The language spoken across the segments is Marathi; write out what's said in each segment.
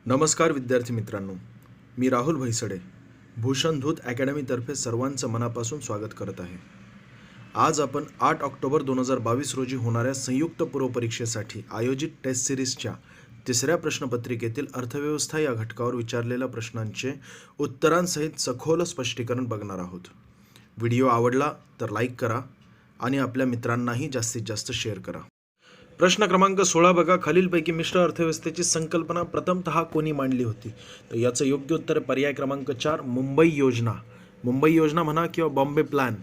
नमस्कार विद्यार्थी मित्रांनो, मी राहुल भैसडे भूषण धूत अकॅडमीतर्फे सर्वांचं मनापासून स्वागत करत आहे. आज आपण 8 ऑक्टोबर 2022 रोजी होणाऱ्या संयुक्त पूर्वपरीक्षेसाठी आयोजित टेस्ट सिरीजच्या तिसऱ्या प्रश्नपत्रिकेतील अर्थव्यवस्था या घटकावर विचारलेल्या प्रश्नांचे उत्तरांसहित सखोल स्पष्टीकरण बघणार आहोत. व्हिडिओ आवडला तर लाईक करा आणि आपल्या मित्रांनाही जास्तीत जास्त शेअर करा. प्रश्न क्रमांक 16 बघा. खालीलपैकी मिश्र अर्थव्यवस्थेची संकल्पना प्रथमतः कोणी मांडली होती? तर याचं योग्य उत्तर पर्याय क्रमांक 4 मुंबई योजना. मुंबई योजना म्हणा किंवा बॉम्बे प्लॅन.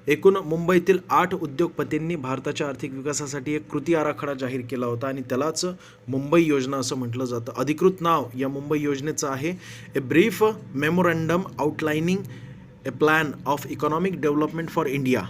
एकूण मुंबईतील 8 उद्योगपतींनी भारताच्या आर्थिक विकासासाठी एक कृती आराखडा जाहीर केला होता आणि त्यालाच मुंबई योजना असं म्हटलं जातं. अधिकृत नाव या मुंबई योजनेचं आहे a brief memorandum outlining A plan of economic development for India.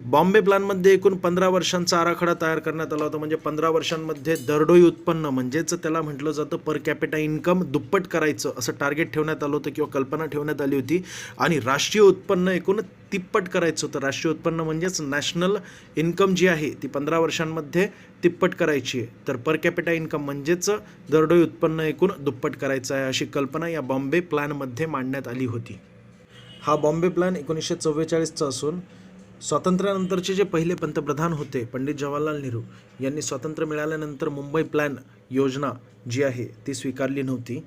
Bombay प्लॅनमध्ये एकूण 15 वर्षांचा आराखडा तयार करण्यात आला होता. म्हणजे 15 वर्षांमध्ये दरडोई उत्पन्न म्हणजेच त्याला म्हटलं जातं पर कॅपिटा इन्कम दुप्पट करायचं असं टार्गेट ठेवण्यात आलं होतं किंवा कल्पना ठेवण्यात आली होती. आणि राष्ट्रीय उत्पन्न एकूण तिप्पट करायचं होतं. राष्ट्रीय उत्पन्न म्हणजेच नॅशनल इन्कम जी आहे ती 15 वर्षांमध्ये तिप्पट करायची आहे. तर पर कॅपिटा इन्कम म्हणजेच दरडोई उत्पन्न एकूण दुप्पट करायचं आहे अशी कल्पना या बॉम्बे प्लॅनमध्ये मांडण्यात आली होती. हा बॉम्बे प्लॅन 1944चा असून स्वातंत्र्यानंतरचे जे पहिले पंतप्रधान होते पंडित जवाहरलाल नेहरू यांनी स्वातंत्र्य मिळाल्यानंतर मुंबई प्लॅन योजना जी आहे ती स्वीकारली नव्हती.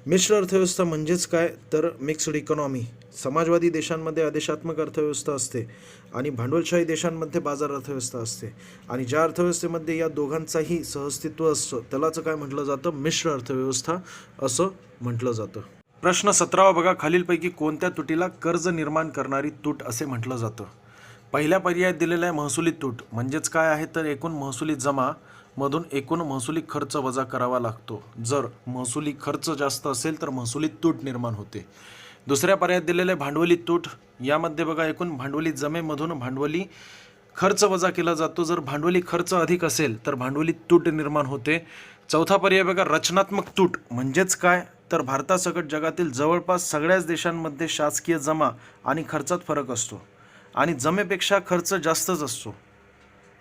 मिश्र अर्थव्यवस्था म्हणजेच काय तर मिक्स्ड इकॉनॉमी. समाजवादी देशांमध्ये आदेशात्मक अर्थव्यवस्था असते आणि भांडवलशाही देशांमध्ये बाजार अर्थव्यवस्था असते. आणि ज्या अर्थव्यवस्थेमध्ये या दोघांचाही सहअस्तित्व असतं त्यालाच काय म्हटलं जातं? मिश्र अर्थव्यवस्था असं म्हटलं जातं. प्रश्न 17 बघा. खालीलपैकी कोणत्या तुटीला कर्ज निर्माण करणारी तूट असे म्हटलं जातं? पहिल्या पर्यायात दिलेला आहे महसुली तूट. म्हणजेच काय आहे तर एकूण महसुली जमा मधून एकूण महसुली खर्च वजा करावा लागतो. जर महसुली खर्च जास्त असेल तर महसुली तूट निर्माण होते. दुसऱ्या पर्यायात दिलेले भांडवली तूट. यामध्ये बघा एकूण भांडवली जमेमधून भांडवली खर्च वजा केला जातो. जर भांडवली खर्च अधिक असेल तर भांडवली तूट निर्माण होते. चौथा पर्याय बघा रचनात्मक तूट. म्हणजेच काय तर भारतासकट जगातील जवळपास सगळ्याच देशांमध्ये शासकीय जमा आणि खर्चात फरक असतो आणि जमेपेक्षा खर्च जास्तच असतो.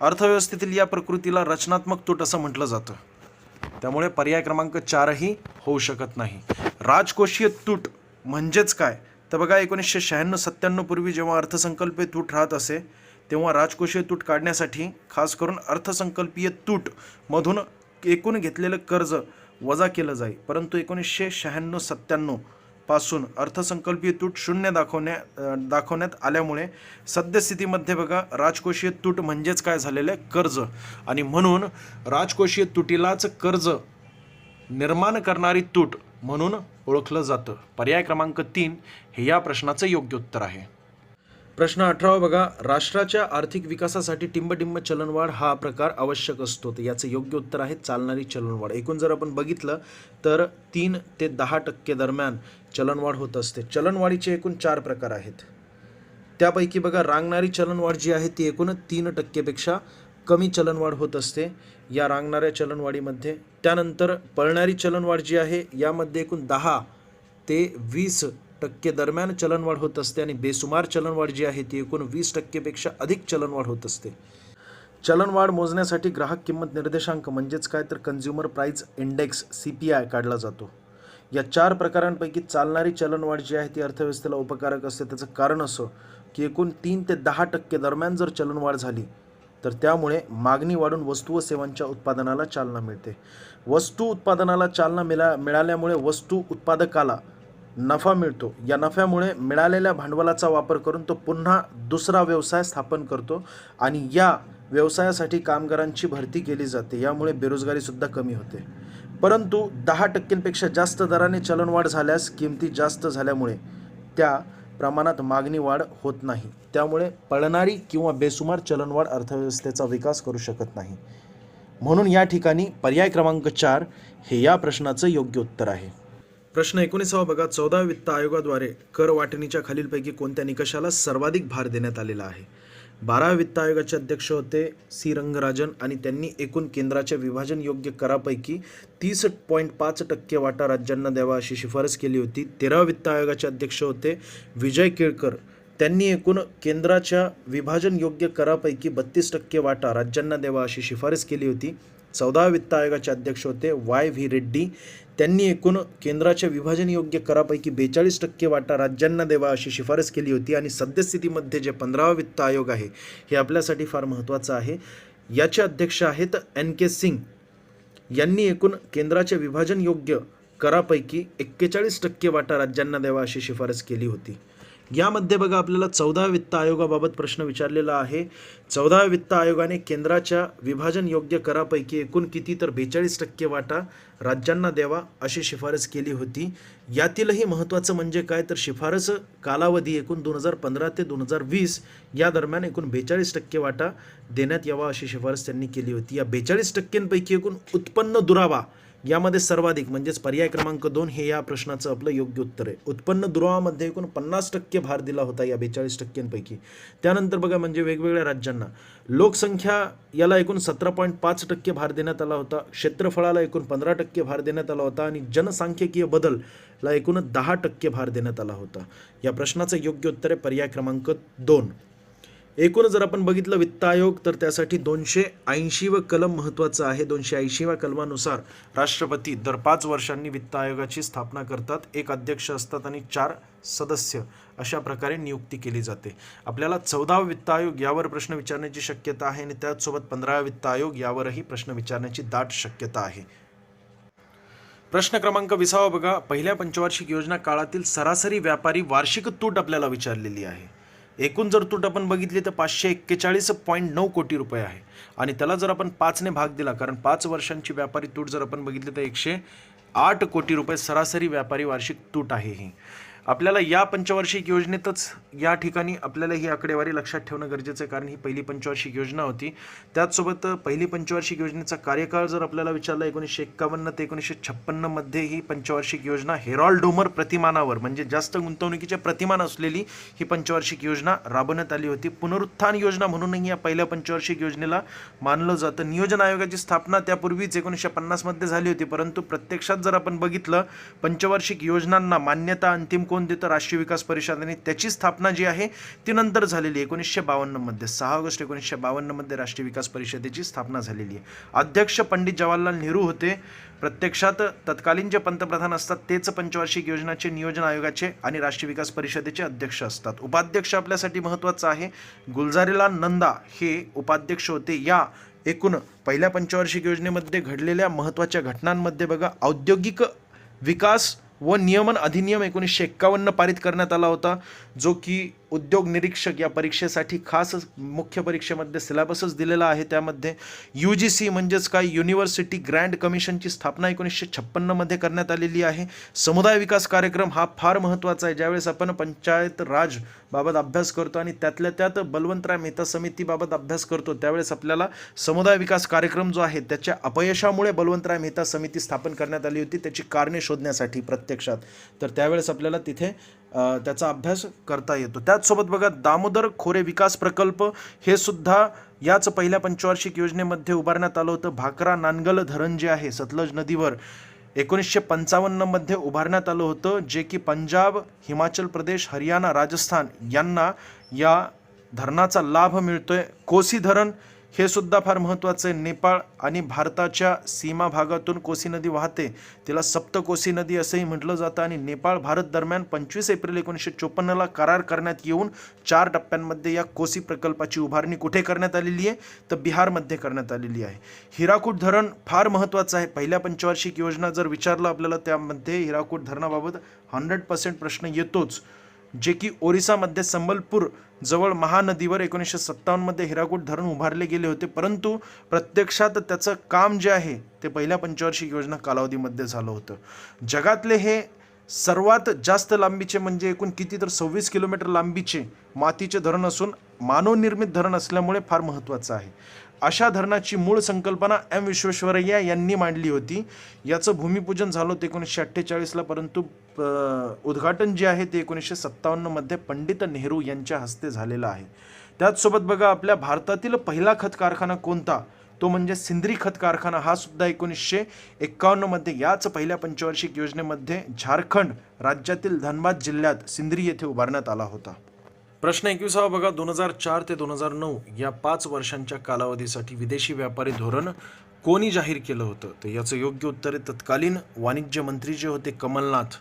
अर्थव्यवस्थेतील या प्रकृतीला रचनात्मक तूट असं म्हटलं जातं. त्यामुळे पर्याय क्रमांक 4ही होऊ शकत नाही. राजकोषीय तूट म्हणजेच काय तर बघा 1996-97 पूर्वी जेव्हा अर्थसंकल्पीय तूट राहत असे तेव्हा राजकोषीय तूट काढण्यासाठी खास करून अर्थसंकल्पीय तूट मधून एकूण घेतलेलं कर्ज वजा केलं जाई. परंतु 1996-97 पासून अर्थसंकल्पीय तूट शून्य दाखवण्यात आल्यामुळे सद्यस्थितीमध्ये बघा राजकोषीय तूट म्हणजेच काय झालेलं आहे कर्ज. आणि म्हणून राजकोषीय तुटीलाच कर्ज निर्माण करणारी तूट म्हणून ओळखलं जातं. पर्याय क्रमांक 3 हे या प्रश्नाचं योग्य उत्तर आहे. प्रश्न 18 बघा. राष्ट्राच्या आर्थिक विकासासाठी टिंबटिंब चलनवाढ हा प्रकार आवश्यक असतो. तर याचं योग्य उत्तर आहे चालणारी चलनवाढ. एकूण जर आपण बघितलं तर 3 ते 10% दरम्यान चलनवाढ होत असते. चलनवाढीचे एकूण 4 प्रकार आहेत. त्यापैकी बघा रांगणारी चलनवाढ जी आहे ती एकूण 3% पेक्षा कमी चलनवाढ होत असते या रांगणाऱ्या चलनवाढीमध्ये. त्यानंतर पळणारी चलनवाढ जी आहे यामध्ये एकूण 10 ते 20% दरम्यान चलनवाढ होत असते आणि बेसुमार चलनवाढ जी आहे ती एकूण 20% पेक्षा अधिक चलनवाढ होत असते. चलनवाढ मोजण्यासाठी ग्राहक किंमत निर्देशांक म्हणजेच काय तर कन्झ्युमर प्राइस इंडेक्स CPI काढला जातो. या 4 प्रकारांपैकी चालणारी चलनवाढ जी आहे ती अर्थव्यवस्थेला उपकारक असते. त्याचं कारण असं की एकूण 3 ते 10% दरम्यान जर चलनवाढ झाली तर त्यामुळे मागणी वाढून वस्तू व सेवांच्या उत्पादनाला चालना मिळते. वस्तू उत्पादनाला चालना मिळाल्यामुळे वस्तू उत्पादकाला नफा मिळतो. या नफ्यामुळे मिळालेल्या भांडवलाचा वापर करून तो पुन्हा दुसरा व्यवसाय स्थापन करतो आणि या व्यवसायासाठी कामगारांची भरती केली जाते. यामुळे बेरोजगारीसुद्धा कमी होते. परंतु 10%पेक्षा जास्त दराने चलनवाढ झाल्यास किमती जास्त झाल्यामुळे त्या प्रमाणात मागणी वाढ होत नाही. त्यामुळे पळणारी किंवा बेसुमार चलनवाढ अर्थव्यवस्थेचा विकास करू शकत नाही. म्हणून या ठिकाणी पर्याय क्रमांक 4 हे या प्रश्नाचं योग्य उत्तर आहे. प्रश्न 19 बघा. 14व्या वित्त आयोगाद्वारे कर वाटणीच्या खालीलपैकी कोणत्या निकषाला सर्वाधिक भार देण्यात आलेला आहे? 12व्या वित्त आयोगाचे अध्यक्ष होते सी रंगराजन आणि त्यांनी एकूण केंद्राच्या विभाजन योग्य करापैकी 30.5% वाटा राज्यांना द्यावा अशी शिफारस केली होती. 13व्या वित्त आयोगाचे अध्यक्ष होते विजय केळकर. त्यांनी एकूण केंद्राच्या विभाजन योग्य करापैकी 32% वाटा राज्यांना द्यावा अशी शिफारस केली होती. 14व्या वित्त आयोगाचे अध्यक्ष होते Y. V. रेड्डी. त्यांनी एकूण केंद्राच्या विभाजन योग्य करापैकी 42% वाटा राज्यांना द्यावा अशी शिफारस केली होती. आणि सद्यस्थितीमध्ये जे 15वा वित्त आयोग आहे हे आपल्यासाठी फार महत्त्वाचं आहे. याचे अध्यक्ष आहेत N. K. सिंग. यांनी एकूण केंद्राच्या विभाजन योग्य करापैकी 41% वाटा राज्यांना द्यावा अशी शिफारस केली होती. यामध्ये बघा आपल्याला 14व्या वित्त आयोगाबाबत प्रश्न विचारलेला आहे. 14व्या वित्त आयोगाने केंद्राच्या विभाजन योग्य करापैकी एकूण किती, तर 42% वाटा राज्यांना द्यावा अशी शिफारस केली होती. यातीलही महत्त्वाचं म्हणजे काय, तर शिफारस कालावधी एकूण 2015 ते 2020 या दरम्यान एकूण 42% वाटा देण्यात यावा अशी शिफारस त्यांनी केली होती. या 42%पैकी एकूण उत्पन्न दुरावा यामध्ये सर्वाधिक म्हणजेच पर्याय क्रमांक 2 हे या प्रश्नाचं आपलं योग्य उत्तर आहे. उत्पन्न दुरावामध्ये एकूण 50% भार दिला होता या 42%पैकी. त्यानंतर बघा म्हणजे वेगवेगळ्या राज्यांना लोकसंख्या याला एकूण 17.5% भार देण्यात आला होता. क्षेत्रफळाला एकूण 15% भार देण्यात आला होता. आणि जनसांख्यिकीय बदलला एकूण 10% भार देण्यात आला होता. या प्रश्नाचं योग्य उत्तर आहे पर्याय क्रमांक 2. एकूण जर आपण बघितलं वित्त आयोग तर त्यासाठी 280 कलम महत्त्वाचं आहे. 280 कलमानुसार राष्ट्रपती दर 5 वर्षांनी वित्त आयोगाची स्थापना करतात. एक अध्यक्ष असतात आणि 4 सदस्य अशा प्रकारे नियुक्ती केली जाते. आपल्याला 14वा वित्त आयोग यावर प्रश्न विचारण्याची शक्यता आहे आणि त्याचसोबत 15वा वित्त आयोग यावरही प्रश्न विचारण्याची दाट शक्यता आहे. प्रश्न क्रमांक 20 बघा, पहिल्या पंचवार्षिक योजना काळातील सरासरी व्यापारी वार्षिक तूट आपल्याला विचारलेली आहे. एकूण जर तूट आपण बघितली तर 541.9 कोटी रुपये आहे. आणि त्याला जर आपण 5ने भाग दिला, कारण 5 वर्षांची व्यापारी तूट जर आपण बघितली तर 108 कोटी रुपये सरासरी व्यापारी वार्षिक तूट आहे. ही आपल्याला या पंचवार्षिक योजनेतच या ठिकाणी आपल्याला ही आकडेवारी लक्षात ठेवणं गरजेचं आहे, कारण ही पहिली पंचवार्षिक योजना होती. त्याचसोबत पहिली पंचवार्षिक योजनेचा कार्यकाळ जर आपल्याला विचारला 1951 ते 1956 मध्ये ही पंचवार्षिक योजना हेरॉल्ड डोमर प्रतिमानावर म्हणजे जास्त गुंतवणुकीचे प्रतिमान असलेली ही पंचवार्षिक योजना राबवण्यात आली होती. पुनरुत्थान योजना म्हणूनही या पहिल्या पंचवार्षिक योजनेला मानलं जातं. नियोजन आयोगाची स्थापना त्यापूर्वीच 1950 मध्ये झाली होती, परंतु प्रत्यक्षात जर आपण बघितलं पंचवार्षिक योजनांना मान्यता अंतिम कोण देतं, राष्ट्रीय विकास परिषद. आणि त्याची स्थापना जी आहे ती नंतर झालेली 1952 मध्ये. 6 ऑगस्ट 1952 मध्ये राष्ट्रीय विकास परिषदेची स्थापना झालेली आहे. अध्यक्ष पंडित जवाहरलाल नेहरू होते. प्रत्यक्षात तत्कालीन जे पंतप्रधान असतात तेच पंचवार्षिक योजनाचे, नियोजन आयोगाचे आणि राष्ट्रीय विकास परिषदेचे अध्यक्ष असतात. उपाध्यक्ष आपल्यासाठी महत्त्वाचं आहे. गुलजारीलाल नंदा हे उपाध्यक्ष होते. या एकूण पहिल्या पंचवार्षिक योजनेमध्ये घडलेल्या महत्त्वाच्या घटनांमध्ये बघा, औद्योगिक विकास व नियमन अधिनियम 1951 पारित करण्यात आला होता, जो की उद्योग निरीक्षक या परीक्षेसाठी खास मुख्य परीक्षेमध्ये सिलेबसच दिलेला आहे. त्यामध्ये UGC म्हणजेच काय, युनिव्हर्सिटी ग्रँड कमिशनची स्थापना 1956 मध्ये करण्यात आलेली आहे. समुदाय विकास कार्यक्रम हा फार महत्त्वाचा आहे. ज्यावेळेस आपण पंचायत राज बाबत अभ्यास करतो आणि त्यातल्या त्यात बलवंतराय मेहता समितीबाबत अभ्यास करतो, त्यावेळेस आपल्याला समुदाय विकास कार्यक्रम जो आहे त्याच्या अपयशामुळे बलवंतराय मेहता समिती स्थापन करण्यात आली होती, त्याची कारणे शोधण्यासाठी प्रत्यक्षात. तर त्यावेळेस आपल्याला तिथे त्याचा अभ्यास करता येतो. त्याचसोबत बघा, दामोदर खोरे विकास प्रकल्प हे सुद्धा याच पहिल्या पंचवार्षिक योजनेमध्ये उभारण्यात आलं होतं. भाकरा नानगल धरण जे आहे सतलज नदीवर 1955 मध्ये उभारण्यात आलं होतं, जे की पंजाब, हिमाचल प्रदेश, हरियाणा, राजस्थान यांना या धरणाचा लाभ मिळतोय. कोसी धरण हे सुद्धा फार महत्त्वाचं आहे. नेपाळ आणि भारताच्या सीमा भागातून कोसी नदी वाहते, तिला सप्तकोसी नदी असंही म्हटलं जातं. आणि नेपाळ भारत दरम्यान 25 एप्रिल 1954 करार करण्यात येऊन 4 टप्प्यांमध्ये या कोसी प्रकल्पाची उभारणी कुठे करण्यात आलेली आहे, तर बिहारमध्ये करण्यात आलेली आहे. हिराकूड धरण फार महत्त्वाचं आहे. पहिल्या पंचवार्षिक योजना जर विचारलं आपल्याला त्यामध्ये हिराकूड धरणाबाबत 100% प्रश्न येतोच, जे की ओरिसामध्ये संबलपूर जवळ महानदीवर 1957 मध्ये हिराकूड धरण उभारले गेले होते, परंतु प्रत्यक्षात त्याचं काम जे आहे ते पहिल्या पंचवार्षिक योजना कालावधीमध्ये झालं होतं. जगातले हे सर्वात जास्त लांबीचे म्हणजे एकूण किती, तर 26 किलोमीटर लांबीचे मातीचे धरण असून मानवनिर्मित धरण असल्यामुळे फार महत्त्वाचं आहे. अशा धरणाची मूळ संकल्पना M. विश्वेश्वरय्या यांनी मांडली होती. याचं भूमिपूजन झालं होतं 1948ला, परंतु उद्घाटन जे आहे ते 1957 मध्ये पंडित नेहरू यांच्या हस्ते झालेलं आहे. त्याचसोबत बघा, आपल्या भारतातील पहिला खत कारखाना कोणता, तो म्हणजे सिंद्री खत कारखाना. हा सुद्धा 1951 मध्ये याच पहिल्या पंचवार्षिक योजनेमध्ये झारखंड राज्यातील धनबाद जिल्ह्यात सिंद्री येथे उभारण्यात आला होता. प्रश्न 21 बघा, 2004 ते 2009 या 5 वर्षांच्या कालावधीसाठी विदेशी व्यापारी धोरण कोणी जाहीर केलं होतं? तर याचं योग्य उत्तर आहे तत्कालीन वाणिज्य मंत्री जे होते कमलनाथ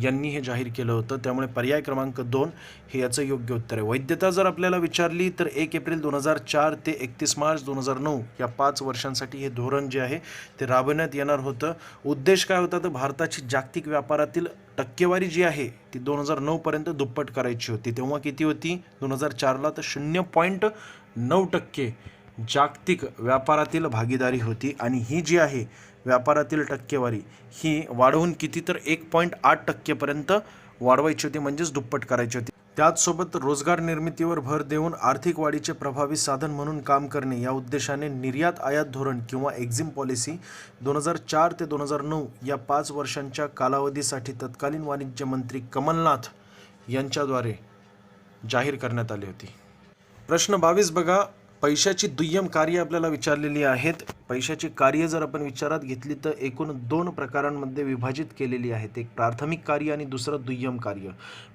यांनी हे जाहीर केलं होतं. त्यामुळे पर्याय क्रमांक 2 हे याचं योग्य उत्तर आहे. वैधता जर आपल्याला विचारली तर 1 एप्रिल 2004 ते 31 मार्च 2009 या 5 वर्षांसाठी हे धोरण जे आहे ते राबवण्यात येणार होतं. उद्देश काय होता? तर भारताची जागतिक व्यापारातील टक्केवारी जी आहे ती 2009 पर्यंत दुप्पट करायची होती. तेव्हा किती होती? 2004ला तर 0.9% जागतिक व्यापारातील भागीदारी होती आणि ही जी आहे व्यापारातील टक्केवारी ही वाढवून किती तर 1.8% पर्यंत वाढवायची होती, म्हणजेच दुप्पट करायची होती. त्याचसोबत रोजगार निर्मितीवर भर देऊन आर्थिक वाढीचे प्रभावी साधन म्हणून काम करणे या उद्देशाने निर्यात आयात धोरण किंवा एक्झिम पॉलिसी 2004 ते 2009 या 5 वर्षांच्या कालावधीसाठी तत्कालीन वाणिज्य मंत्री कमलनाथ यांच्याद्वारे जाहीर करण्यात आली होती. प्रश्न 22 बघा. पैशाची दुय्यम कार्य आपल्याला विचारलेली आहेत. पैशाची कार्य जर आपण विचारात घेतली तर एकूण 2 प्रकारांमध्ये विभाजित केलेली आहेत. एक प्राथमिक कार्य आणि दुसरं दुय्यम कार्य.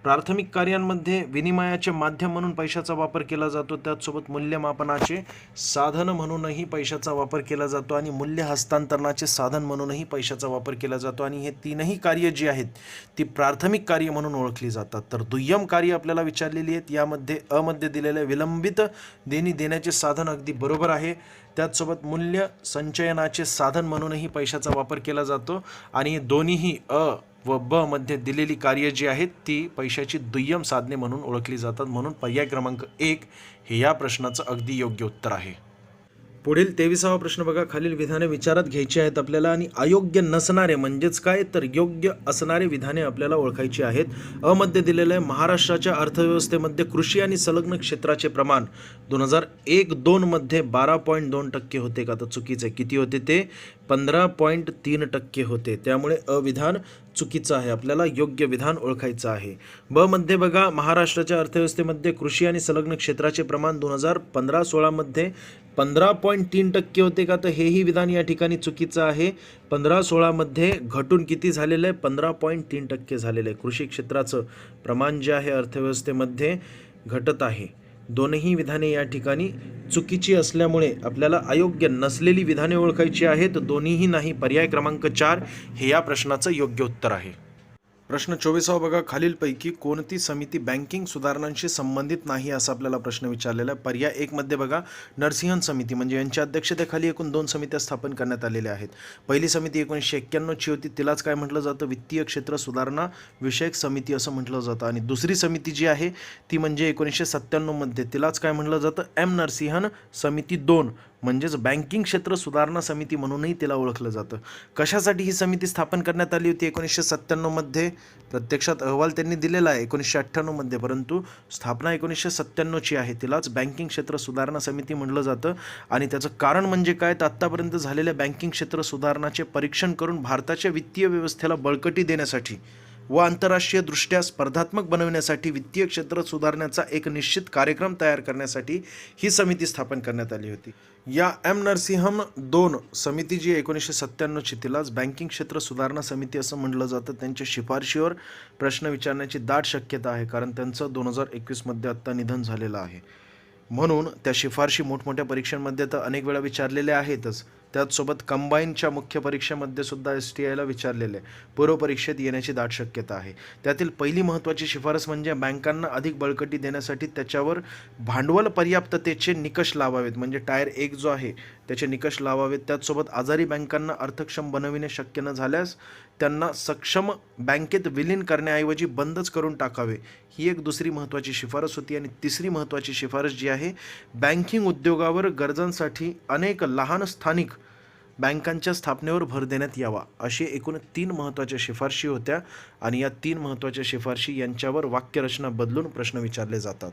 प्राथमिक कार्यांमध्ये विनिमयाचे माध्यम म्हणून पैशाचा वापर केला जातो, त्याचसोबत मूल्यमापनाचे साधन म्हणूनही पैशाचा वापर केला जातो आणि मूल्य हस्तांतरणाचे साधन म्हणूनही पैशाचा वापर केला जातो आणि हे तीनही कार्य जी आहेत ती प्राथमिक कार्य म्हणून ओळखली जातात. तर दुय्यम कार्य आपल्याला विचारलेली आहेत. यामध्ये अ मध्ये दिलेले विलंबित देण्याचे साधन अगदी बरोबर आहे. त्याचसोबत मूल्य संचयनाचे साधन म्हणूनही पैशाचा वापर केला जातो आणि दोन्हीही अ व ब मध्ये दिलेली कार्य जी आहेत ती पैशाची दुय्यम साधने म्हणून ओळखली जातात. म्हणून पर्याय क्रमांक 1 हे या प्रश्नाचं अगदी योग्य उत्तर आहे. पुढील 23वा प्रश्न बघा. खालील विधाने विचारात घ्यायची आहेत आपल्याला आणि अयोग्य नसणारे म्हणजेच काय तर योग्य असणारे विधाने आपल्याला ओळखायची आहेत. अ मध्ये दिलेलं आहे महाराष्ट्राच्या अर्थव्यवस्थेमध्ये कृषी आणि संलग्न क्षेत्राचे प्रमाण 2001-2 मध्ये 12.2% होते का? तर चुकीचे. किती होते ते? 15.3% होते. त्यामुळे अविधान चुकीचं आहे. आपल्याला योग्य विधान ओळखायचं आहे. ब मध्ये बघा महाराष्ट्राच्या अर्थव्यवस्थेमध्ये कृषी आणि संलग्न क्षेत्राचे प्रमाण 2015-16 मध्ये 15.3% होते का? तर हेही विधान या ठिकाणी चुकीचं आहे. 15-16 मध्ये घटून किती झालेलं आहे? 15.3% झालेलं आहे. कृषी क्षेत्राचं प्रमाण जे आहे अर्थव्यवस्थेमध्ये घटत आहे. दोनही विधाने या ठिकाणी चुकीची असल्यामुळे आपल्याला अयोग्य नसलेली विधाने ओळखायची आहेत. दोन्हीही नाही. पर्याय क्रमांक 4 हे या प्रश्नाचं योग्य उत्तर आहे. प्रश्न 24वा बघा. खालीलपैकी कोणती समिती बँकिंग सुधारणांशी संबंधित नाही असा आपल्याला प्रश्न विचारलेला आहे. पर्याय 1 मध्ये बघा नरसिंहन समिती म्हणजे यांच्या अध्यक्षतेखाली एकूण 2 समित्या स्थापन करण्यात आलेल्या आहेत. पहिली समिती 1991 ची होती. तिलाच काय म्हटलं जातं? वित्तीय क्षेत्र सुधारणा विषयक समिती असं म्हटलं जातं. आणि दुसरी समिती जी आहे ती म्हणजे 1997 मध्ये तिलाच काय म्हटलं जातं? एम नरसिंहन समिती 2 म्हणजेच बँकिंग क्षेत्र सुधारणा समिती म्हणूनही तिला ओळखलं जातं. कशासाठी ही समिती स्थापन करण्यात आली होती 1997 मध्ये? प्रत्यक्षात अहवाल त्यांनी दिलेला आहे 1998 मध्ये, परंतु स्थापना 1997 ची आहे. तिलाच बँकिंग क्षेत्र सुधारणा समिती म्हटलं जातं. आणि त्याचं कारण म्हणजे काय? तर आत्तापर्यंत झालेल्या बँकिंग क्षेत्र सुधारणाचे परीक्षण करून भारताच्या वित्तीय व्यवस्थेला बळकटी देण्यासाठी व आंतरराष्ट्रीय दृष्ट्या स्पर्धात्मक बनवण्यासाठी वित्तीय क्षेत्र सुधारण्याचा एक निश्चित कार्यक्रम तयार करण्यासाठी ही समिती स्थापन करण्यात आली होती. या एम नरसिंहम 2 समिती जी 1997 ची तिलाच बँकिंग क्षेत्र सुधारणा समिती असं म्हटलं जातं. त्यांच्या शिफारशीवर प्रश्न विचारण्याची दाट शक्यता आहे, कारण त्यांचं 2021 मध्ये आत्ता निधन झालेलं आहे. म्हणून त्या शिफारशी मोठमोठ्या परीक्षांमध्ये तर अनेक वेळा विचारलेल्या आहेतच. त्याचसोबत कंबाईनच्या मुख्य परीक्षेमध्ये सुद्धा STIला विचारलेले पूर्व परीक्षेत येण्याची दाट शक्यता आहे. त्यातील पहिली महत्त्वाची शिफारस म्हणजे बँकांना अधिक बळकटी देण्यासाठी त्याच्यावर भांडवल पर्याप्ततेचे निकष लावावेत. म्हणजे टायर 1 जो आहे त्याचे निकष लावावेत. त्याचसोबत आजारी बँकांना अर्थक्षम बनविणे शक्य न झाल्यास त्यांना सक्षम बँकेत विलीन करण्याऐवजी बंदच करून टाकावे, ही एक दुसरी महत्त्वाची शिफारस होती. आणि तिसरी महत्त्वाची शिफारस जी आहे बँकिंग उद्योगावर गरजांसाठी अनेक लहान स्थानिक बँकांच्या स्थापनेवर भर देण्यात यावा, अशी एकूण 3 महत्त्वाच्या शिफारशी होत्या. आणि या 3 महत्त्वाच्या शिफारशी यांच्यावर वाक्यरचना बदलून प्रश्न विचारले जातात.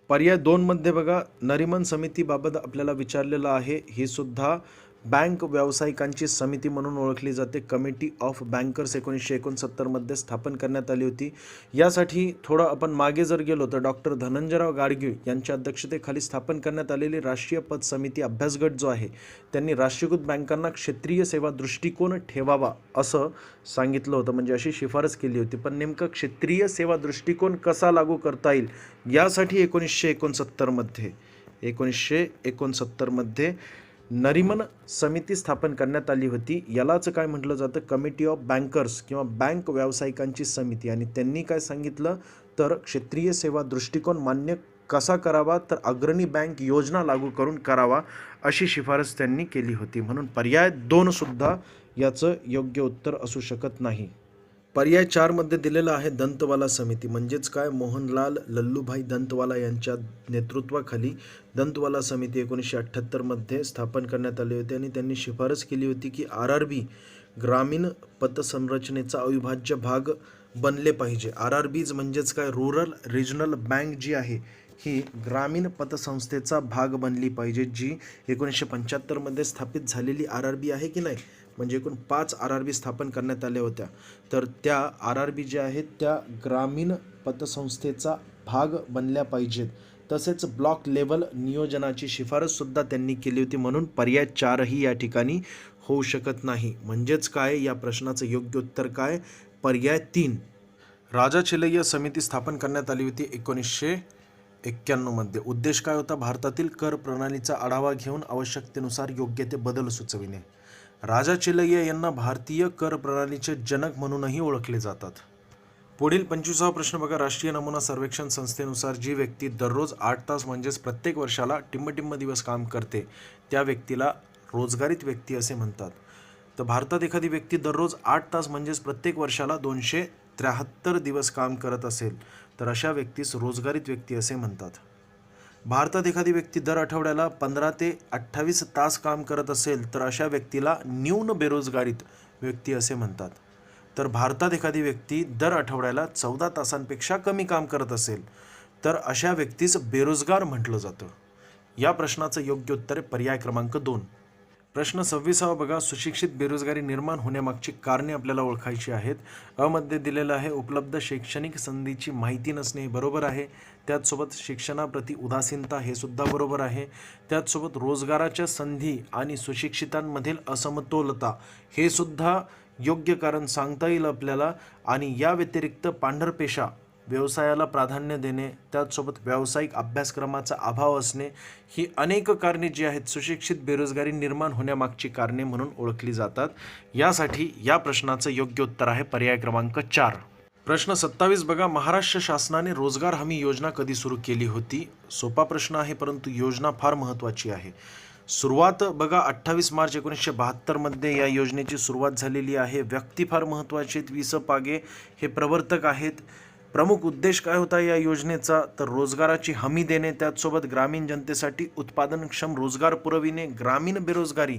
पर्याय 2 मध्ये बघा नरिमन समितीबाबत आपल्याला विचारलेलं आहे. ही सुद्धा बँक व्यावसायिकांची समिती म्हणून ओळखली जाते. कमिटी ऑफ बँकर्स 1969 मध्ये स्थापन करण्यात आली होती. यासाठी थोडं आपण मागे जर गेलो तर डॉक्टर धनंजयराव गाडगीळ यांच्या अध्यक्षतेखाली स्थापन करण्यात आलेली राष्ट्रीय पत समिती अभ्यास गट जो आहे त्यांनी राष्ट्रीयकृत बँकांना क्षेत्रीय सेवा दृष्टिकोन ठेवावा असं सांगितलं होतं, म्हणजे अशी शिफारस केली होती. पण नेमकं क्षेत्रीय सेवा दृष्टिकोन कसा लागू करता येईल यासाठी 1969 मध्ये नरीमन समिती स्थापन करण्यात आली होती. यालाच काय म्हटलं जातं, कमिटी ऑफ बँकर्स किंवा बँक व्यावसायिकांची समिती. आणि त्यांनी काय सांगितलं तर क्षेत्रीय सेवा दृष्टिकोन मान्य कसा करावा, तर अग्रणी बँक योजना लागू करून करावा अशी शिफारस त्यांनी केली होती. म्हणून पर्याय 2 सुद्धा याचं योग्य उत्तर असू शकत नाही. पर्याय 4 मध्ये दिलेला आहे दंतवाला समिती. म्हणजेच काय, मोहनलाल लल्लूभाई दंतवाला यांच्या नेतृत्वाखाली दंतवाला समिती 1978 मध्ये स्थापन करण्यात आली होती. आणि त्यांनी शिफारस केली होती की RRB ग्रामीण पतसंरचनेचा अविभाज्य भाग बनले पाहिजे. RRBज म्हणजेच काय, रूरल रिजनल बँक जी आहे ही ग्रामीण पतसंस्थेचा भाग बनली पाहिजे, जी 1975 मध्ये स्थापित झालेली RRB आहे की नाही. म्हणजे एकूण 5 RRB स्थापन करण्यात आल्या होत्या. तर त्या RRB ज्या आहेत त्या ग्रामीण पतसंस्थेचा भाग बनल्या पाहिजेत. तसेच ब्लॉक लेवल नियोजनाची शिफारससुद्धा त्यांनी केली होती. म्हणून पर्याय 4 ही या ठिकाणी होऊ शकत नाही. म्हणजेच काय, या प्रश्नाचं योग्य उत्तर काय, पर्याय 3. राजा चिलैया समिती स्थापन करण्यात आली होती 1991 मध्ये. उद्देश काय होता, भारतातील कर प्रणालीचा आढावा घेऊन आवश्यकतेनुसार योग्य ते बदल सुचविणे. राजा चिलैया यांना भारतीय कर प्रणालीचे जनक म्हणूनही ओळखले जातात. पुढील 25वा प्रश्न बघा. राष्ट्रीय नमुना सर्वेक्षण संस्थेनुसार जी व्यक्ती दररोज 8 तास म्हणजेच प्रत्येक वर्षाला टिंब दिवस काम करते त्या व्यक्तीला रोजगारीत व्यक्ती असे म्हणतात. तर भारतात एखादी व्यक्ती दररोज 8 तास म्हणजेच प्रत्येक वर्षाला 273 दिवस काम करत असेल तर अशा व्यक्तीस रोजगारीत व्यक्ती असे म्हणतात. भारतात एखादी व्यक्ती दर आठवड्याला 15 ते 28 तास काम करत असेल तर अशा व्यक्तीला न्यून बेरोजगारीत व्यक्ती असे म्हणतात. तर भारतात एखादी व्यक्ती दर आठवड्याला 14 तासांपेक्षा कमी काम करत असेल तर अशा व्यक्तीस बेरोजगार म्हटलं जातं. या प्रश्नाचं योग्य उत्तर आहे पर्याय क्रमांक 2. प्रश्न 26वा बघा. सुशिक्षित बेरोजगारी निर्माण होण्यामागची कारणे आपल्याला ओळखायची आहेत. मध्ये दिलेलं आहे उपलब्ध शैक्षणिक संधीची माहिती नसणे, हे बरोबर आहे. त्याचसोबत शिक्षणाप्रती उदासीनता, हे सुद्धा बरोबर आहे. त्याचसोबत रोजगाराच्या संधी आणि सुशिक्षितांमधील असमतोलता, हे सुद्धा योग्य कारण सांगता येईल आपल्याला. आणि या व्यतिरिक्त पांढरपेशा व्यवसायाला प्राधान्य देणे, त्याचसोबत व्यावसायिक अभ्यासक्रमाचा अभाव असणे, ही अनेक कारणे जी आहेत सुशिक्षित बेरोजगारी निर्माण होण्यामागची कारणे म्हणून ओळखली जातात. यासाठी या प्रश्नाचं योग्य उत्तर आहे पर्याय क्रमांक 4. प्रश्न 27 बघा. महाराष्ट्र शासनाने रोजगार हमी योजना कधी सुरू केली होती. सोपा प्रश्न आहे परंतु योजना फार महत्त्वाची आहे. सुरुवात बघा 28 मार्च 1972 मध्ये या योजनेची सुरुवात झालेली आहे. व्यक्ती फार महत्त्वाचे आहेत. वि. स. पागे हे प्रवर्तक आहेत. प्रमुख उद्देश काय होता या योजनेचा, तर रोजगाराची हमी देणे, त्याचसोबत ग्रामीण जनतेसाठी उत्पादनक्षम रोजगार पुरविणे, ग्रामीण बेरोजगारी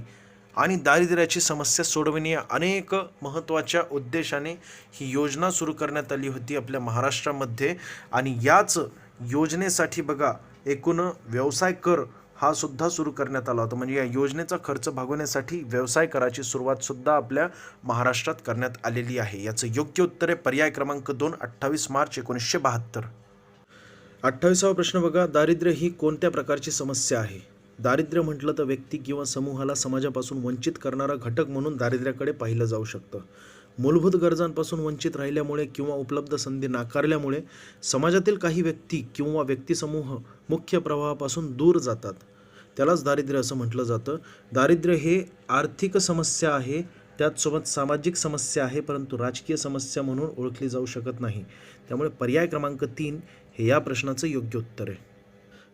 आणि दारिद्र्याची समस्या सोडविणे, या अनेक महत्त्वाच्या उद्देशाने ही योजना सुरू करण्यात आली होती आपल्या महाराष्ट्रामध्ये. आणि याच योजनेसाठी बघा एकूण व्यवसाय कर हा सुद्धा सुरू करण्यात आला होता. म्हणजे या योजनेचा खर्च भागवण्यासाठी व्यवसाय कराची सुरुवात सुद्धा आपल्या महाराष्ट्रात करण्यात आलेली आहे. याचं योग्य उत्तर आहे पर्याय क्रमांक 2, 28 मार्च 1972. 28वा प्रश्न बघा. दारिद्र्य ही कोणत्या प्रकारची समस्या आहे. दारिद्र्य म्हटलं तर व्यक्ती किंवा समूहाला समाजापासून वंचित करणारा घटक म्हणून दारिद्र्याकडे पाहिलं जाऊ शकतं. मूलभूत गरजांपासून वंचित राहिल्यामुळे किंवा उपलब्ध संधी नाकारल्यामुळे समाजातील काही व्यक्ती किंवा व्यक्तिसमूह मुख्य प्रवाहापासून दूर जातात. त्यालाच दारिद्र्य असं म्हटलं जातं. दारिद्र्य हे आर्थिक समस्या आहे, त्याचसोबत सामाजिक समस्या आहे, परंतु राजकीय समस्या म्हणून ओळखली जाऊ शकत नाही. त्यामुळे पर्याय क्रमांक 3 हे या प्रश्नाचं योग्य उत्तर आहे.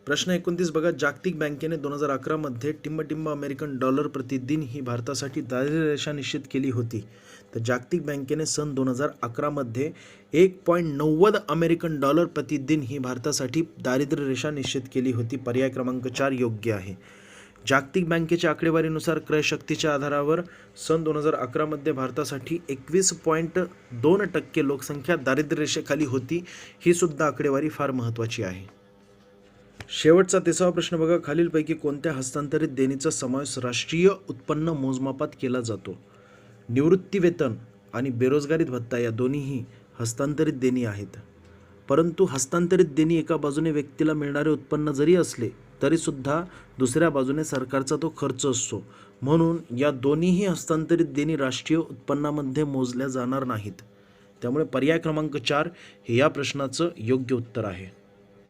प्रश्न 29 बघा. जागतिक बँकेने 2011 मध्ये टिंब अमेरिकन डॉलर प्रतिदिन ही भारतासाठी दारिद्र्य रेषा निश्चित केली होती. तर जागतिक बँकेने सन 2011 मध्ये 1.90 अमेरिकन डॉलर प्रतिदिन ही भारतासाठी दारिद्र्य रेषा निश्चित केली होती. पर्याय क्रमांक 4 योग्य आहे. जागतिक बँकेच्या आकडेवारीनुसार क्रयशक्तीच्या आधारावर सन 2011 मध्ये भारतासाठी 21.2% लोकसंख्या दारिद्र्य रेषेखाली होती. ही सुद्धा आकडेवारी फार महत्त्वाची आहे. शेवटचा 30वा प्रश्न बघा. खालीलपैकी कोणत्या हस्तांतरित देणीचा समावेश राष्ट्रीय उत्पन्न मोजमापात केला जातो. निवृत्तीवेतन आणि बेरोजगारी भत्ता या दोन्हीही हस्तांतरित देणी आहेत. परंतु हस्तांतरित देणी एका बाजूने व्यक्तीला मिळणारे उत्पन्न जरी असले तरीसुद्धा दुसऱ्या बाजूने सरकारचा तो खर्च असतो. म्हणून या दोन्हीही हस्तांतरित देणी राष्ट्रीय उत्पन्नामध्ये मोजल्या जाणार नाहीत. त्यामुळे पर्याय क्रमांक 4 हे या प्रश्नाचं योग्य उत्तर आहे.